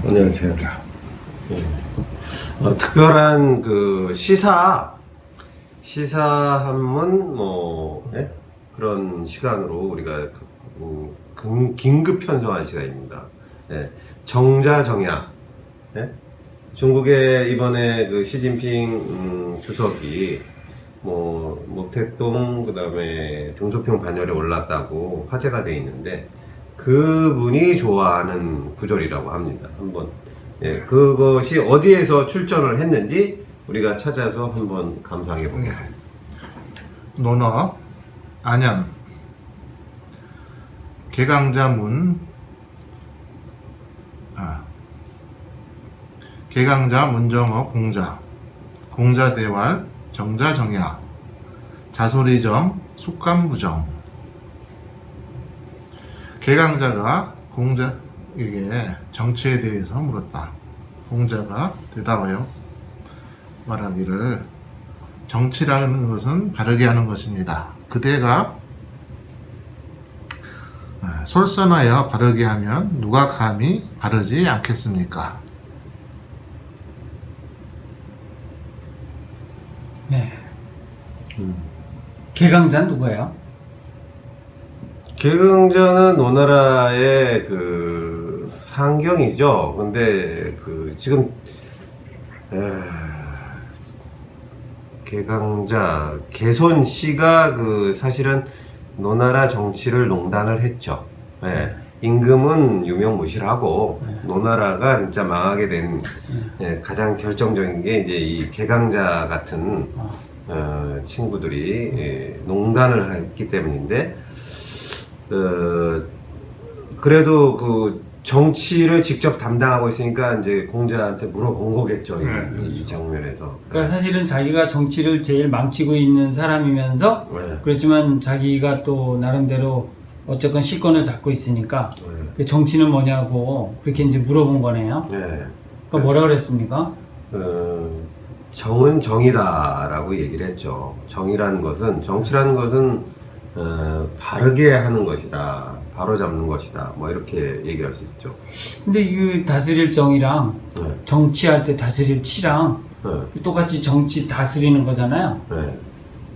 안녕하세요. 예. 특별한 그 시사 한문 예? 그런 시간으로 우리가 긴급 편성한 시간입니다. 예. 정자정야. 예? 중국의 이번에 그 시진핑 주석이 모택동 그다음에 등소평 반열에 올랐다고 화제가 돼 있는데, 그분이 좋아하는 구절이라고 합니다. 한번 그것이 어디에서 출전을 했는지 우리가 찾아서 한번 감상해 보겠습니다. 논어 안양 개강자문 개강자 문정어 공자대왈 정자정야 자소리정 속감부정. 개강자가 공자에게 정치에 대해서 물었다. 공자가 대답하여 말하기를, 정치라는 것은 바르게 하는 것입니다. 그대가 솔선하여 바르게 하면 누가 감히 바르지 않겠습니까? 네. 개강자는 누구예요? 개강자는 오나라의 그 상경이죠. 근데 그 지금 개강자 개손 씨가 그 사실은 노나라 정치를 농단을 했죠. 예. 임금은 유명무실하고 노나라가 진짜 망하게 된 가장 결정적인 게 이제 이 개강자 같은 친구들이 농단을 했기 때문인데, 그래도 그 정치를 직접 담당하고 있으니까 이제 공자한테 물어본 거겠죠. 이 장면에서. 그러니까 사실은 자기가 정치를 제일 망치고 있는 사람이면서 그렇지만 자기가 또 나름대로 어쨌건 실권을 잡고 있으니까 그 정치는 뭐냐고 그렇게 이제 물어본 거네요. 그러니까 뭐라 그랬습니까? 정은 정이다라고 얘기를 했죠. 정이라는 것은, 정치라는 것은 바르게 하는 것이다, 바로 잡는 것이다, 뭐 이렇게 얘기할 수 있죠. 근데 이 다스릴 정이랑 정치할 때 다스릴 치랑 똑같이 정치 다스리는 거잖아요.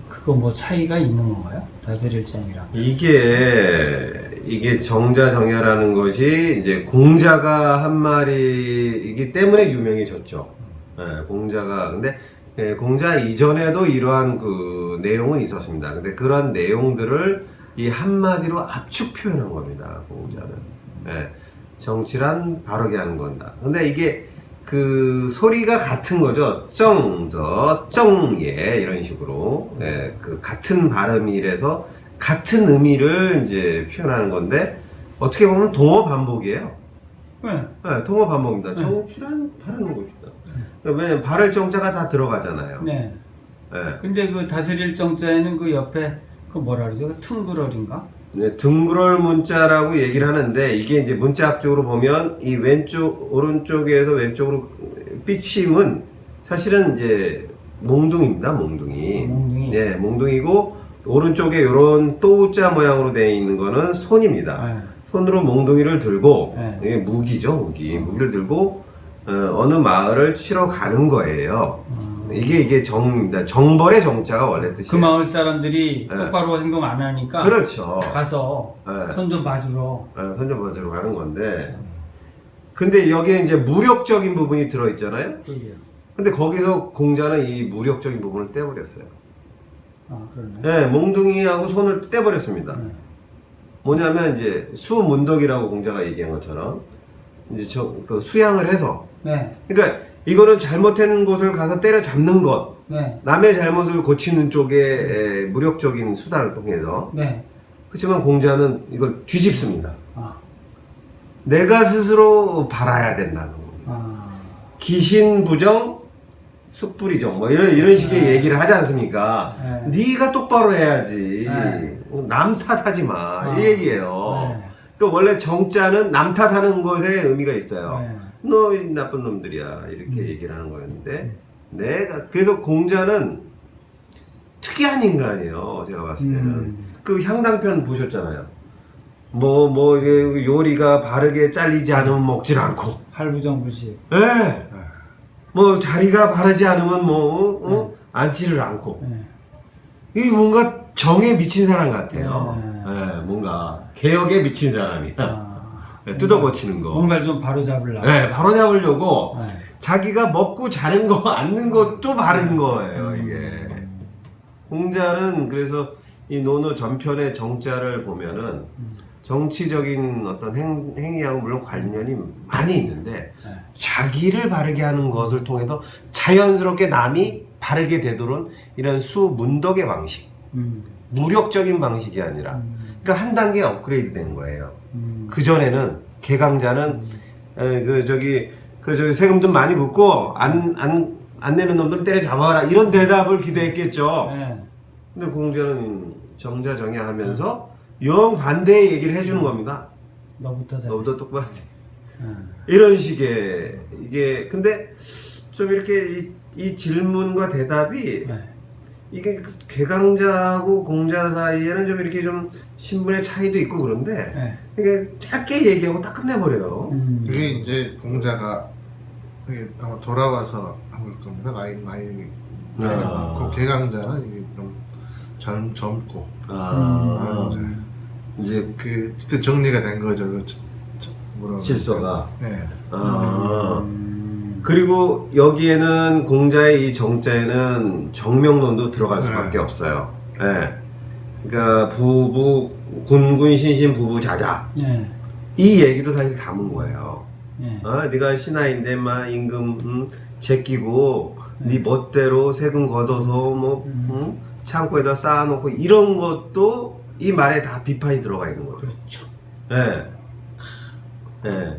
그거 뭐 차이가 있는 건가요? 다스릴 정이랑. 이게 정자정야라는 것이 이제 공자가 한 말이기 때문에 유명해졌죠. 공자가. 근데 공자 이전에도 이러한 그 내용은 있었습니다. 근데 그런 내용들을 이 한마디로 압축 표현한 겁니다, 공자는. 정치란 바르게 하는 건다. 근데 이게 그 소리가 같은 거죠. 정예 이런 식으로. 그 같은 발음이라서 같은 의미를 이제 표현하는 건데, 어떻게 보면 동어 반복이에요. 동어 반복입니다. 정치란 바르는 것이다. 왜냐면 바를 정자가 다 들어가잖아요. 네. 근데 그 다스릴 정자에는 그 옆에 그 뭐라 그러죠? 그 퉁그럴인가? 네, 등그럴 문자라고 얘기를 하는데, 이게 이제 문자학적으로 보면 이 오른쪽에서 왼쪽으로 삐침은 사실은 이제 몽둥이입니다. 몽둥이. 네, 몽둥이고, 오른쪽에 이런 또자 모양으로 되어 있는 거는 손입니다. 손으로 몽둥이를 들고, 이게 무기죠, 무기를 들고 어느 마을을 치러 가는 거예요. 이게 정입니다. 정벌의 정자가 원래 뜻이에요. 그 마을 사람들이 똑바로 행동 안 하니까 그렇죠. 가서 손 좀 봐주러. 손 좀 봐주러 가는 건데, 근데 여기에 이제 무력적인 부분이 들어있잖아요. 근데 거기서 공자는 이 무력적인 부분을 떼버렸어요. 그러네. 몽둥이하고 손을 떼버렸습니다. 뭐냐면 이제 수문덕이라고 공자가 얘기한 것처럼 이제 그 수양을 해서, 그러니까 이거는 잘못된 곳을 가서 때려잡는 것, 남의 잘못을 고치는 쪽에 무력적인 수단을 통해서. 그렇지만 공자는 이걸 뒤집습니다. 내가 스스로 바라야 된다는 겁니다. 귀신부정, 숙부리정, 뭐 이런 식의 얘기를 하지 않습니까? 네가 똑바로 해야지. 남 탓하지 마. 이 얘기예요. 그러니까 원래 정자는 남 탓하는 것에 의미가 있어요. 너 나쁜 놈들이야, 이렇게 얘기를 하는 거였는데, 그래서 공자는 특이한 인간이에요, 제가 봤을 때는. 그 향당편 보셨잖아요. 이게 요리가 바르게 잘리지 않으면 먹질 않고, 할부정부식. 예. 뭐 자리가 바르지 않으면 앉지를 않고. 이게 뭔가 정에 미친 사람 같아요. 뭔가 개혁에 미친 사람이야. 뜯어 고치는 거. 뭔가를 좀 바로 잡으려고. 네, 바로 잡으려고 자기가 먹고 자는 거, 앉는 것도 바른 거예요, 이게. 공자는 그래서 이 논어 전편의 정자를 보면은 정치적인 어떤 행위하고 물론 관련이 많이 있는데 자기를 바르게 하는 것을 통해서 자연스럽게 남이 바르게 되도록 이런 수문덕의 방식, 무력적인 방식이 아니라 그러니까 한 단계 업그레이드 되는 거예요. 그 전에는 개강자는 저기 세금 좀 많이 붓고 안 내는 놈들 때려잡아라 이런 대답을 기대했겠죠. 근데 공자는 정자정야 하면서 영 반대의 얘기를 해주는 겁니다. 너부터 잘해. 너부터 똑바로 해. 이런 식의 이게 근데 좀 이렇게 이 질문과 대답이 이게 개강자하고 공자 사이에는 좀 이렇게 좀 신분의 차이도 있고 그런데 이게 짧게 얘기하고 딱 끝내버려요. 이게 이제 공자가 이게 아마 돌아와서 한 겁니다. 나이 많고 개강자는 이게 좀 젊고 이제 그때 정리가 된 거죠. 뭐라고 실소가. 네. 그리고 여기에는 공자의 이 정자에는 정명론도 들어갈 수밖에 없어요. 예. 그러니까 부부 군군 신신 부부 자자. 이 얘기도 사실 담은 거예요. 네가 신하인데 막 임금 제끼고 네 멋대로 세금 걷어서 창고에다 쌓아놓고 이런 것도 이 말에 다 비판이 들어가 있는 거예요. 그렇죠.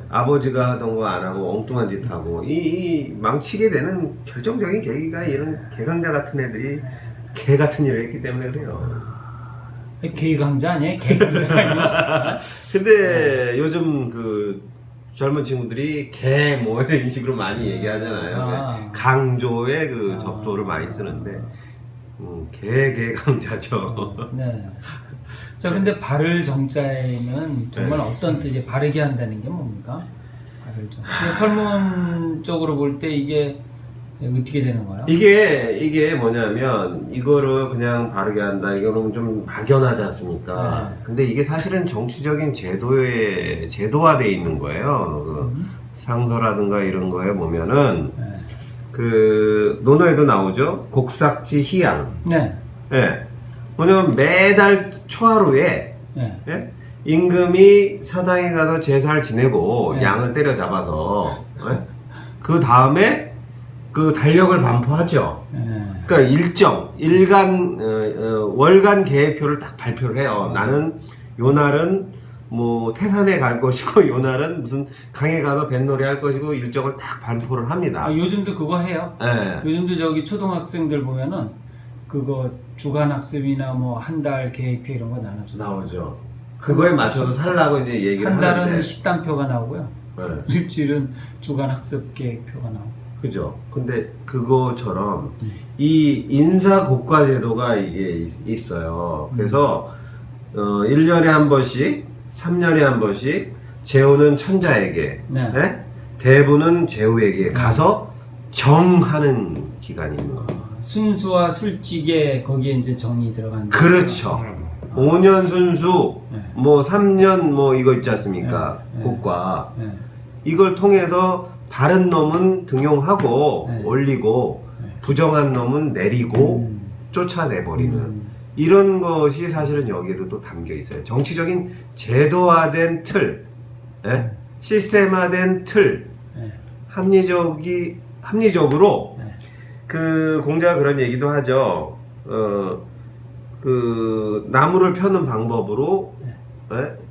아버지가 하던 거 안 하고 엉뚱한 짓 하고 이 망치게 되는 결정적인 계기가 이런 개강자 같은 애들이 개 같은 일을 했기 때문에 그래요. 개강자 아니에요? 개강자. 근데 요즘 그 젊은 친구들이 개 뭐 이런 식으로 많이 얘기하잖아요. 강조의 그 접조를 많이 쓰는데 개강자죠. 네. 자, 근데 바를 정자에는 정말 어떤 뜻이 바르게 한다는 게 뭡니까? 바를 정. 설문적으로 볼 때 이게 어떻게 되는 거야? 이게 뭐냐면 이거를 그냥 바르게 한다. 이거는 좀 막연하지 않습니까? 근데 이게 사실은 정치적인 제도화되어 있는 거예요. 그 상서라든가 이런 거에 보면은 그 논어에도 나오죠. 곡삭지 희양. 뭐냐면 매달 초하루에 임금이 사당에 가서 제사를 지내고 양을 때려잡아서 그 다음에 그 달력을 반포하죠. 그러니까 월간 계획표를 딱 발표를 해요. 나는 요 날은 뭐 태산에 갈 것이고 요 날은 무슨 강에 가서 뱃놀이 할 것이고 일정을 딱 발표를 합니다. 요즘도 그거 해요. 요즘도 저기 초등학생들 보면은 그거 주간 학습이나 뭐 한 달 계획표 이런 거 나오죠. 그거에 맞춰서 살라고 이제 얘기를 하는데 한 달은 식단표가 나오고요. 일주일은 주간 학습 계획표가 나오고. 그죠. 근데 그거처럼 이 인사고과 제도가 이게 있어요. 그래서 1년에 한 번씩, 3년에 한 번씩 재우는 천자에게, 대부는 제후에게 가서 정하는 기간이 있는 거예요. 순수와 술찌개 거기에 이제 정이 들어간. 그렇죠. 5년 순수, 뭐 3년 뭐 이거 있지 않습니까? 고과. 이걸 통해서 바른 놈은 등용하고 올리고 부정한 놈은 내리고 쫓아내버리는 이런 것이 사실은 여기에도 또 담겨 있어요. 정치적인 제도화된 틀, 시스템화된 틀, 합리적으로 그 공자가 그런 얘기도 하죠. 그 나무를 펴는 방법으로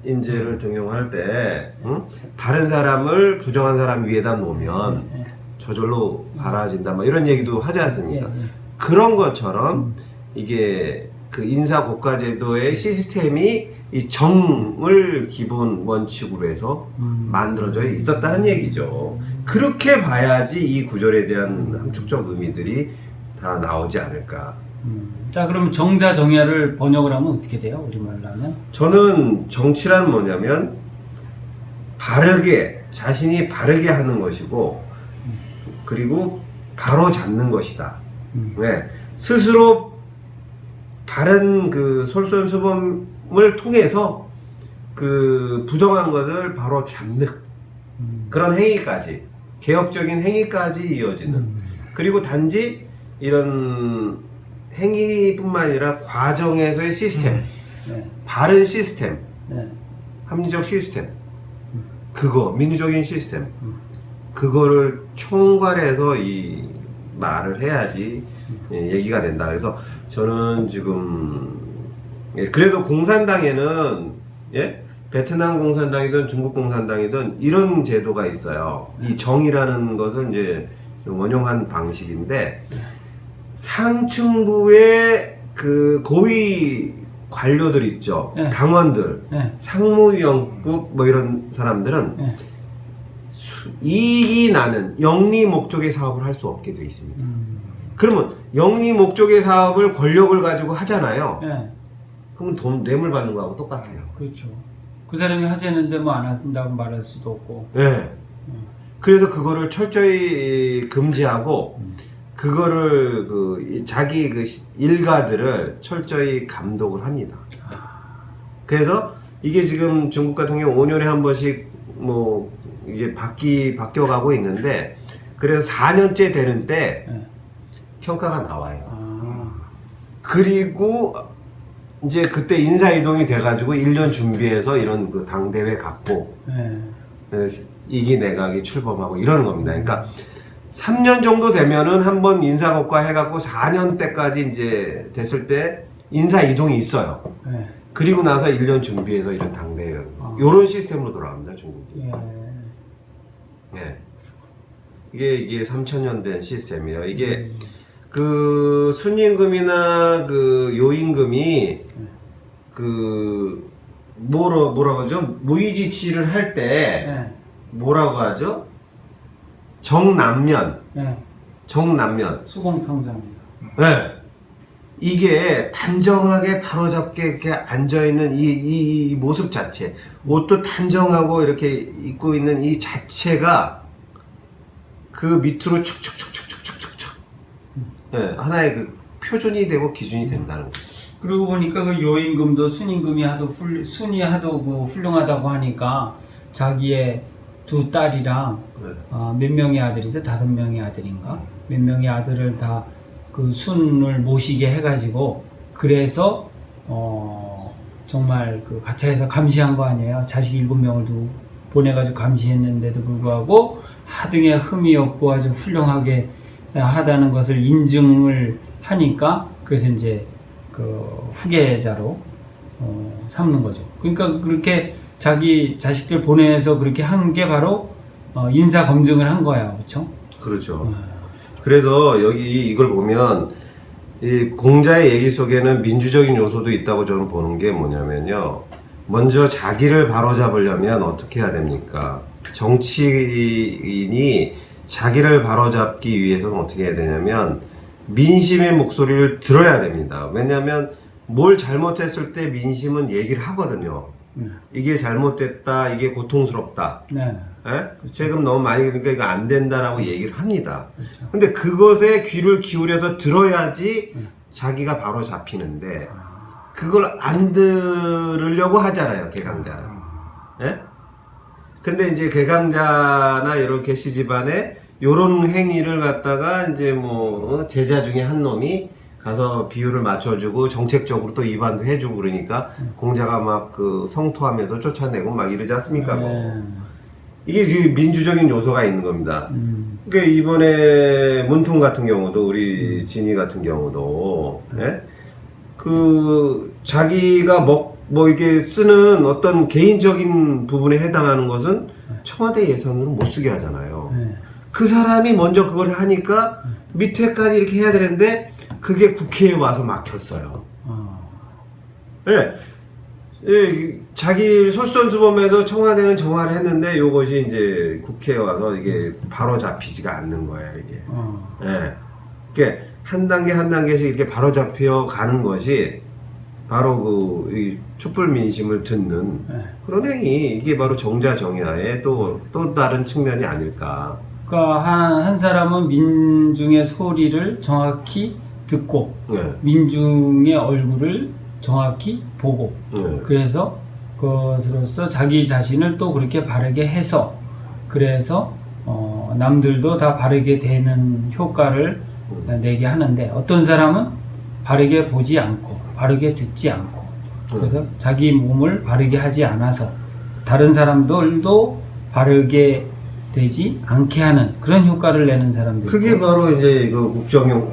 인재를 등용할 때 바른 사람을 부정한 사람 위에다 놓으면 저절로 바라진다. 뭐 이런 얘기도 하지 않습니까? 그런 것처럼 이게 그 인사고과제도의 시스템이 이 정을 기본 원칙으로 해서 만들어져 있었다는 얘기죠. 그렇게 봐야지 이 구절에 대한 함축적 의미들이 다 나오지 않을까. 자, 그럼 정자 정야를 번역을 하면 어떻게 돼요? 우리말로 하면? 저는 정치란 뭐냐면 바르게 자신이 바르게 하는 것이고 그리고 바로 잡는 것이다. 네. 스스로 바른 그 솔선수범을 통해서 그 부정한 것을 바로 잡는 그런 행위까지 개혁적인 행위까지 이어지는 그리고 단지 이런 행위뿐만 아니라 과정에서의 시스템 네. 바른 시스템 네. 합리적 시스템 그거 민주적인 시스템 그거를 총괄해서 이 말을 해야지 얘기가 된다. 그래서 저는 지금 그래도 공산당에는 베트남 공산당이든 중국 공산당이든 이런 제도가 있어요. 이 정의라는 것을 이제 원용한 방식인데 상층부의 그 고위 관료들 있죠. 네. 당원들, 네. 상무위원급 뭐 이런 사람들은 네. 이익이 나는 영리 목적의 사업을 할 수 없게 돼 있습니다. 그러면 영리 목적의 사업을 권력을 가지고 하잖아요. 네. 그러면 돈 뇌물 받는 거하고 똑같아요. 그렇죠. 그 사람이 하자는데 뭐 안 한다고 말할 수도 없고. 네. 그래서 그거를 철저히 금지하고 그거를 그 자기 그 일가들을 철저히 감독을 합니다. 그래서 이게 지금 중국 같은 경우 5년에 한 번씩 뭐 이게 바뀌어가고 있는데 그래서 4년째 되는 때 네. 평가가 나와요. 그리고 이제 그때 인사이동이 돼가지고 1년 준비해서 이런 그 당대회 갖고 네. 2기 내각이 출범하고 이러는 겁니다. 그러니까 3년 정도 되면은 한번 인사고과 해갖고 4년 때까지 이제 됐을 때 인사이동이 있어요. 네. 그리고 나서 1년 준비해서 이런 당대회 요런 시스템으로 돌아갑니다, 중국이. 예. 네. 이게 3000년 된 시스템이에요. 이게 그 순임금이나 그 요임금이 그 뭐라고 하죠? 무의지치를 할 때 네. 뭐라고 하죠? 정남면. 네. 정남면. 수공평정입니다. 네. 이게 단정하게 바로잡게 이렇게 앉아있는 이 모습 자체. 옷도 단정하고 이렇게 입고 있는 이 자체가 그 밑으로 촉촉촉촉촉촉촉. 네, 하나의 그 표준이 되고 기준이 된다는 거죠. 그러고 보니까 그 요임금도 순임금이 하도 순이 하도 그 훌륭하다고 하니까 자기의 두 딸이랑 네. 몇 명의 아들이죠? 5명의 아들인가? 몇 명의 아들을 다 그 순을 모시게 해가지고 그래서 정말 그 가차에서 감시한 거 아니에요? 자식 7명을 두고 보내가지고 감시했는데도 불구하고 하등에 흠이 없고 아주 훌륭하게 하다는 것을 인증을 하니까 그래서 이제 그 후계자로 삼는 거죠. 그러니까 그렇게 자기 자식들 보내서 그렇게 한 게 바로 인사 검증을 한 거야, 그렇죠? 그렇죠. 그래서 여기 이걸 보면 이 공자의 얘기 속에는 민주적인 요소도 있다고 저는 보는 게 뭐냐면요. 먼저 자기를 바로잡으려면 어떻게 해야 됩니까? 정치인이 자기를 바로잡기 위해서는 어떻게 해야 되냐면 민심의 목소리를 들어야 됩니다. 왜냐하면 뭘 잘못했을 때 민심은 얘기를 하거든요. 이게 잘못됐다, 이게 고통스럽다. 네. 세금 너무 많이 그러니까 이거 안 된다라고 얘기를 합니다. 근데 그것에 귀를 기울여서 들어야지 자기가 바로 잡히는데 그걸 안 들으려고 하잖아요, 개강자는. 예? 근데 이제 개강자나 이런 개시 집안에 요런 행위를 갖다가 이제 뭐 제자 중에 한 놈이 가서 비율을 맞춰주고 정책적으로 또 위반도 해주고 그러니까 공자가 막 그 성토하면서 쫓아내고 막 이러지 않습니까? 뭐. 이게 지금 민주적인 요소가 있는 겁니다. 그러니까 이번에 문통 같은 경우도 우리 진이 같은 경우도 예? 그 자기가 뭐 이게 쓰는 어떤 개인적인 부분에 해당하는 것은 청와대 예산으로 못 쓰게 하잖아요. 그 사람이 먼저 그걸 하니까 밑에까지 이렇게 해야 되는데 그게 국회에 와서 막혔어요. 예. 예, 자기 솔선수범해서 청와대는 정화를 했는데 요것이 이제 국회에 와서 이게 바로 잡히지가 않는 거예요, 이게. 예. 그게 한 단계 한 단계씩 이렇게 바로잡혀 가는 것이 바로 이 촛불 민심을 듣는 그런 행위, 이게 바로 정자정야의 또 다른 측면이 아닐까. 그러니까 한 사람은 민중의 소리를 정확히 듣고 민중의 얼굴을 정확히 보고 그래서 그것으로서 자기 자신을 또 그렇게 바르게 해서 그래서 남들도 다 바르게 되는 효과를 내게 하는데, 어떤 사람은 바르게 보지 않고 바르게 듣지 않고 그래서 자기 몸을 바르게 하지 않아서 다른 사람들도 바르게 되지 않게 하는 그런 효과를 내는 사람들. 그게 바로 이제 그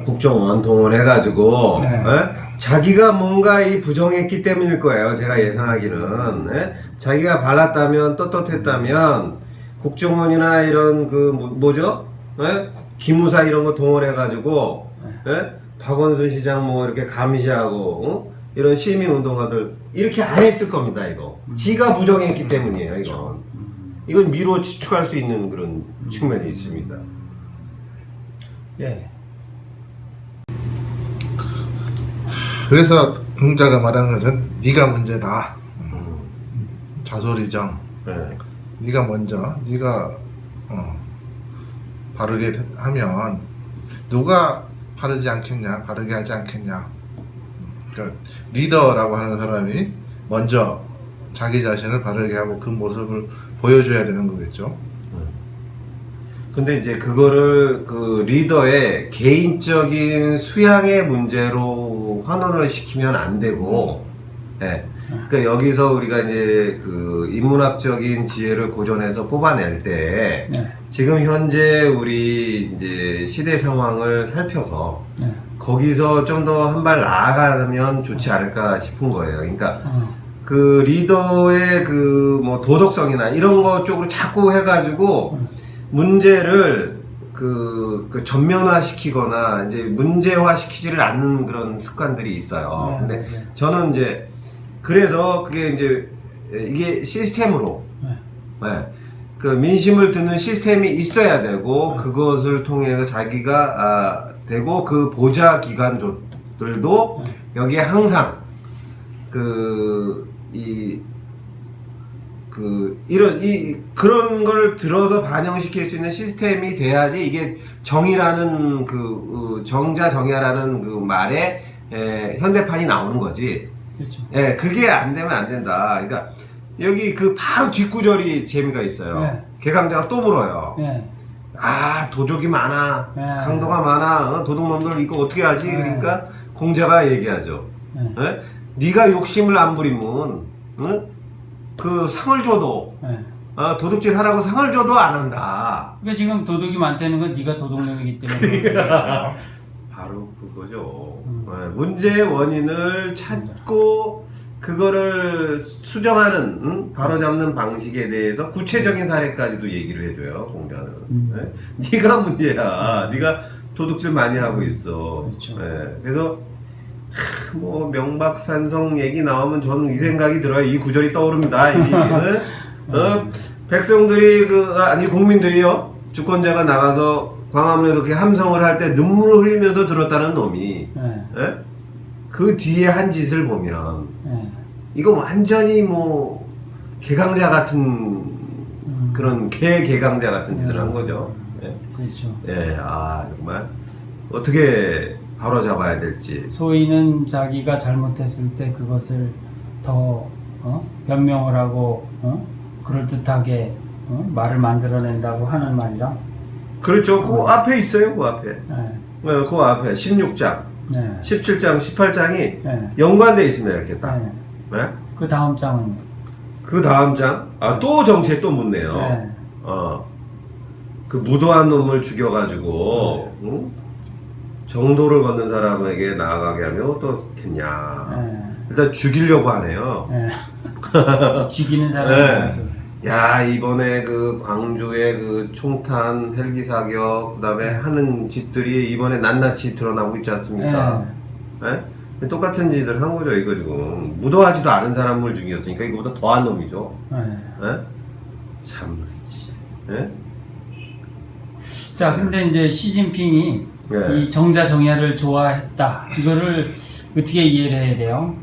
국정 원통을 해가지고 자기가 뭔가 이 부정했기 때문일 거예요. 제가 예상하기는 자기가 발랐다면 떳떳했다면 국정원이나 이런 그 뭐죠? 기무사 이런 거 동원해가지고 박원순 시장 뭐 이렇게 감시하고 이런 시민 운동가들 이렇게 안 했을 겁니다. 이거 지가 부정했기 때문이에요. 이건 미루어 추측할 수 있는 그런 측면이 있습니다. 예. 그래서 공자가 말하는 것은 네가 문제다. 자소리정. 네가 먼저 네가 바르게 하면 누가 바르지 않겠냐, 바르게 하지 않겠냐. 그러니까 리더라고 하는 사람이 먼저 자기 자신을 바르게 하고 그 모습을 보여줘야 되는 거겠죠. 근데 이제 그거를 그 리더의 개인적인 수양의 문제로 환원을 시키면 안 되고, 그러니까 여기서 우리가 이제 그 인문학적인 지혜를 고전해서 뽑아낼 때 지금 현재 우리 이제 시대 상황을 살펴서 거기서 좀 더 한 발 나아가면 좋지 않을까 싶은 거예요. 그러니까 그 리더의 그 뭐 도덕성이나 이런 거 쪽으로 자꾸 해가지고 문제를 그 전면화 시키거나 이제 문제화 시키지를 않는 그런 습관들이 있어요. 근데 저는 이제 그래서 그게 이제 이게 시스템으로 그 민심을 듣는 시스템이 있어야 되고 그것을 통해서 자기가 되고 그 보좌 기관들도 여기에 항상 그런 걸 들어서 반영시킬 수 있는 시스템이 돼야지 이게 정의라는 정자정야라는 그 말에 현대판이 나오는 거지. 그렇죠. 그게 안 되면 안 된다. 그러니까 여기 그 바로 뒷구절이 재미가 있어요. 개강자가 또 물어요. 도적이 많아, 강도가 많아, 도둑놈들 이거 어떻게 하지? 그러니까 공자가 얘기하죠. 네가 욕심을 안 부리면 그 상을 줘도 도둑질 하라고 상을 줘도 안 한다. 그러니까 지금 도둑이 많다는 건 네가 도둑놈이기 때문에 바로 그거죠. 문제의 원인을 찾고 그거를 수정하는 바로잡는 방식에 대해서 구체적인 사례까지도 얘기를 해줘요. 공자는. 네가 문제야. 네가 도둑질 많이 하고 있어. 그렇죠. 그래서 뭐 명박산성 얘기 나오면 저는 이 생각이 들어요. 이 구절이 떠오릅니다. 백성들이 아니 국민들이요, 주권자가 나가서 광화문에서 이렇게 함성을 할 때 눈물을 흘리면서 들었다는 놈이 그 뒤에 한 짓을 보면 이거 완전히 뭐 개강자 같은 그런 개강자 같은 짓을 한 거죠. 그렇죠. 정말 어떻게 바로 잡아야 될지. 소위는 자기가 잘못했을 때 그것을 더 변명을 하고 그럴듯하게 말을 만들어낸다고 하는 말이랑. 그렇죠. 그 앞에 있어요. 그 앞에. 그 앞에 16장, 17장, 18장이 연관돼 있습니다. 이렇게 딱. 그 다음 장은? 그 다음 장? 또 정치에 또 묻네요. 그 무도한 놈을 죽여가지고 정도를 걷는 사람에게 나아가게 하면 어떻겠냐. 일단 죽이려고 하네요. 죽이는 사람. 야, 이번에 그 광주의 그 총탄 헬기 사격, 그 다음에 하는 짓들이 이번에 낱낱이 드러나고 있지 않습니까? 똑같은 짓을 한 거죠, 이거 지금. 무도하지도 않은 사람을 죽였으니까 이거보다 더한 놈이죠. 참, 그렇지. 자, 근데 이제 시진핑이 네. 이 정자정야를 좋아했다. 이거를 어떻게 이해를 해야 돼요?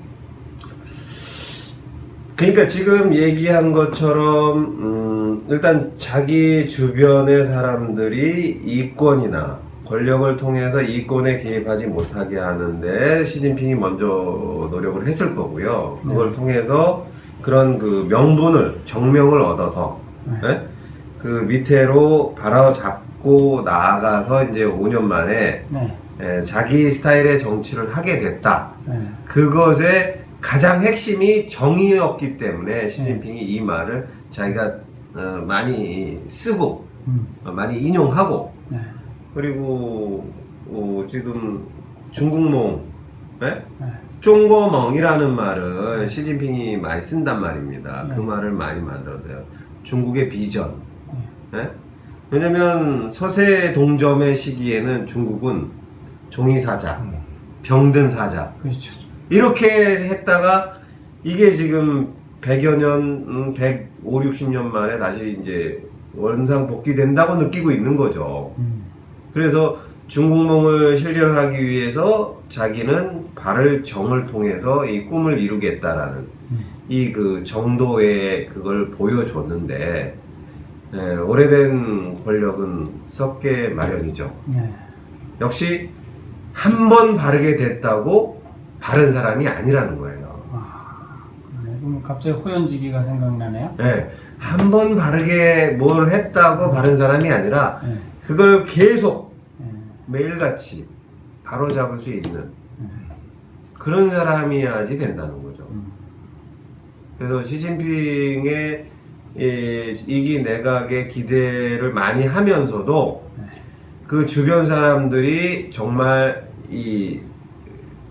그러니까 지금 얘기한 것처럼 일단 자기 주변의 사람들이 이권이나 권력을 통해서 이권에 개입하지 못하게 하는데 시진핑이 먼저 노력을 했을 거고요. 그걸 통해서 그런 그 명분을 정명을 얻어서 예? 그 밑으로 바로잡고 나아가서 이제 5년 만에 네. 자기 스타일의 정치를 하게 됐다. 네. 그것의 가장 핵심이 정의였기 때문에 시진핑이 이 말을 자기가 많이 쓰고 많이 인용하고 네. 그리고 지금 중국몽 네? 네. 쫑거멍이라는 말을 시진핑이 많이 쓴단 말입니다. 네. 그 말을 많이 만들었어요. 중국의 비전. 네? 왜냐면 서세 동점의 시기에는 중국은 종이사자, 병든 사자 그렇죠. 이렇게 했다가 이게 지금 100여 년, 150, 60년 만에 다시 이제 원상 복귀된다고 느끼고 있는 거죠. 그래서 중국몽을 실현하기 위해서 자기는 발을 정을 통해서 이 꿈을 이루겠다라는 이 그 정도의 그걸 보여줬는데 오래된 권력은 썩게 마련이죠. 네. 역시 한 번 바르게 됐다고 바른 사람이 아니라는 거예요. 네, 그럼 갑자기 호연지기가 생각나네요. 네, 한 번 바르게 뭘 했다고 바른 사람이 아니라 네. 그걸 계속 네. 매일같이 바로잡을 수 있는 그런 사람이야지 된다는 거죠. 그래서 시진핑의 이기 내각의 기대를 많이 하면서도 그 주변 사람들이 정말 이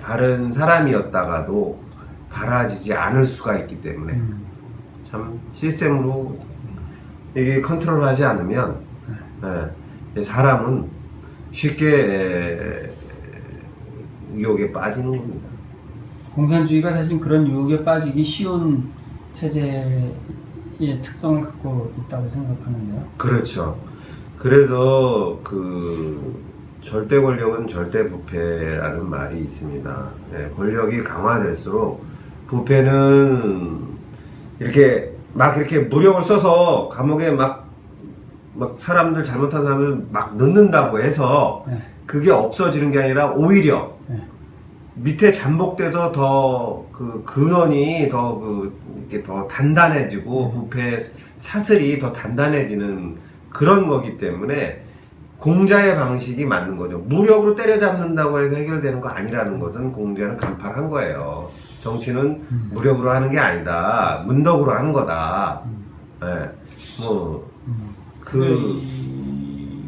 바른 사람이었다가도 바라지지 않을 수가 있기 때문에 참 시스템으로 이게 컨트롤하지 않으면 사람은 쉽게 유혹에 빠지는 겁니다. 공산주의가 사실 그런 유혹에 빠지기 쉬운 체제의 특성을 갖고 있다고 생각하는데요. 그렇죠. 그래서 그 절대 권력은 절대 부패라는 말이 있습니다. 권력이 강화될수록 부패는 이렇게 무력을 써서 감옥에 막 사람들 잘못한 사람을 막 넣는다고 해서 그게 없어지는 게 아니라 오히려 밑에 잠복돼서 더 그 근원이 이렇게 더 단단해지고 부패 사슬이 더 단단해지는 그런 거기 때문에 공자의 방식이 맞는 거죠. 무력으로 때려잡는다고 해서 해결되는 거 아니라는 것은 공자는 간파한 거예요. 정치는 무력으로 하는 게 아니다. 문덕으로 하는 거다.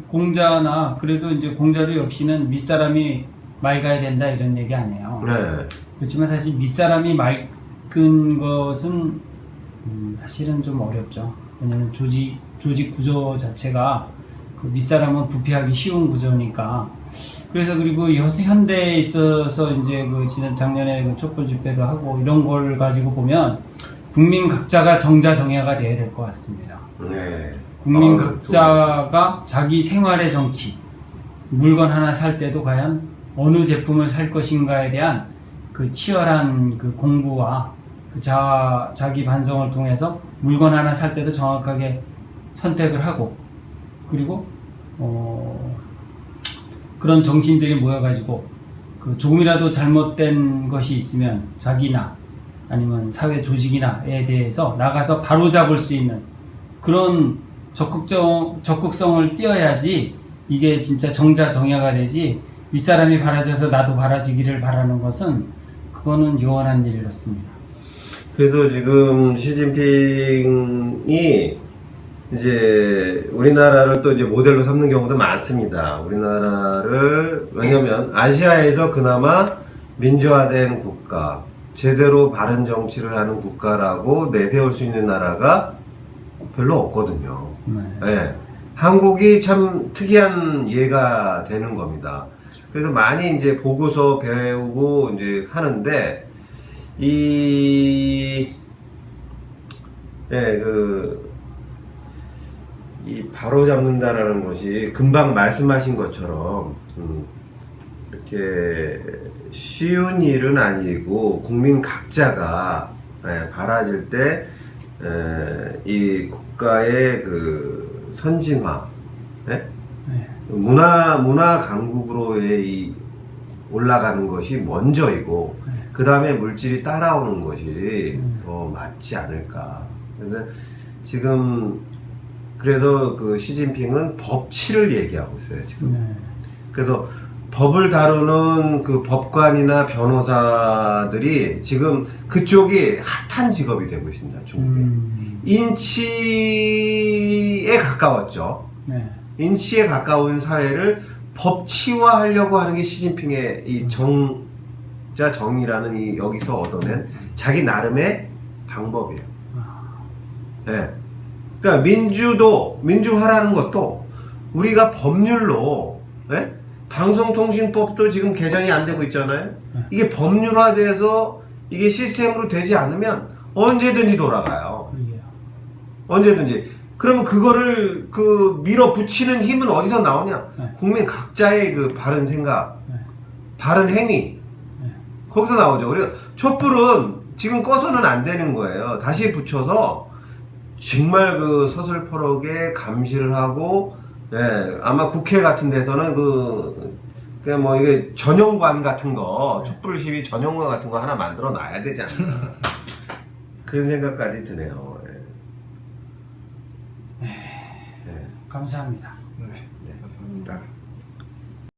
공자나 그래도 이제 공자도 역시는 윗사람이 맑아야 된다 이런 얘기 아니에요. 네. 그렇지만 사실 윗사람이 맑은 것은 사실은 좀 어렵죠. 왜냐면 조직 구조 자체가 그 윗사람은 부패하기 쉬운 구조니까. 그래서 그리고 현대에 있어서 이제 그 지난 작년에 그 촛불 집회도 하고 이런 걸 가지고 보면 국민 각자가 정자정야가 돼야 될 것 같습니다. 네. 국민 각자가 자기 생활의 정치, 물건 하나 살 때도 과연 어느 제품을 살 것인가에 대한 그 치열한 그 공부와 그 자기 반성을 통해서 물건 하나 살 때도 정확하게 선택을 하고, 그리고 그런 정치인들이 모여가지고 그 조금이라도 잘못된 것이 있으면 자기나 아니면 사회 조직이나에 대해서 나가서 바로잡을 수 있는 그런 적극성을 띄어야지 이게 진짜 정자정야가 되지, 윗사람이 바라져서 나도 바라지기를 바라는 것은 그거는 요원한 일 같습니다. 그래서 지금 시진핑이 이제 우리나라를 또 이제 모델로 삼는 경우도 많습니다. 우리나라를, 왜냐면 아시아에서 그나마 민주화된 국가, 제대로 바른 정치를 하는 국가라고 내세울 수 있는 나라가 별로 없거든요. 네. 한국이 참 특이한 예가 되는 겁니다. 그래서 많이 이제 보고서 배우고 이제 하는데, 이 바로 잡는다라는 것이 금방 말씀하신 것처럼 이렇게 쉬운 일은 아니고 국민 각자가 바라질 때 이 국가의 그 선진화, 문화 강국으로의 이 올라가는 것이 먼저이고 그 다음에 물질이 따라오는 것이 더 맞지 않을까. 그래서 지금 그래서 그 시진핑은 법치를 얘기하고 있어요 지금. 그래서 법을 다루는 그 법관이나 변호사들이 지금 그쪽이 핫한 직업이 되고 있습니다 중국에. 인치에 가까웠죠. 인치에 가까운 사회를 법치화하려고 하는 게 시진핑의 이 정이라는 이 여기서 얻어낸 자기 나름의 방법이에요. 네. 그러니까 민주화라는 것도 우리가 법률로, 방송통신법도 지금 개정이 안 되고 있잖아요. 이게 법률화돼서 이게 시스템으로 되지 않으면 언제든지 돌아가요. 언제든지. 그러면 그거를 그 밀어붙이는 힘은 어디서 나오냐? 국민 각자의 그 바른 생각, 바른 행위. 거기서 나오죠. 우리가 촛불은 지금 꺼서는 안 되는 거예요. 다시 붙여서 정말 그 서슬퍼렇게 감시를 하고, 아마 국회 같은 데서는 그냥 뭐 이게 전용관 같은 거, 촛불 시위 전용관 같은 거 하나 만들어 놔야 되지 않나. 그런 생각까지 드네요. 감사합니다.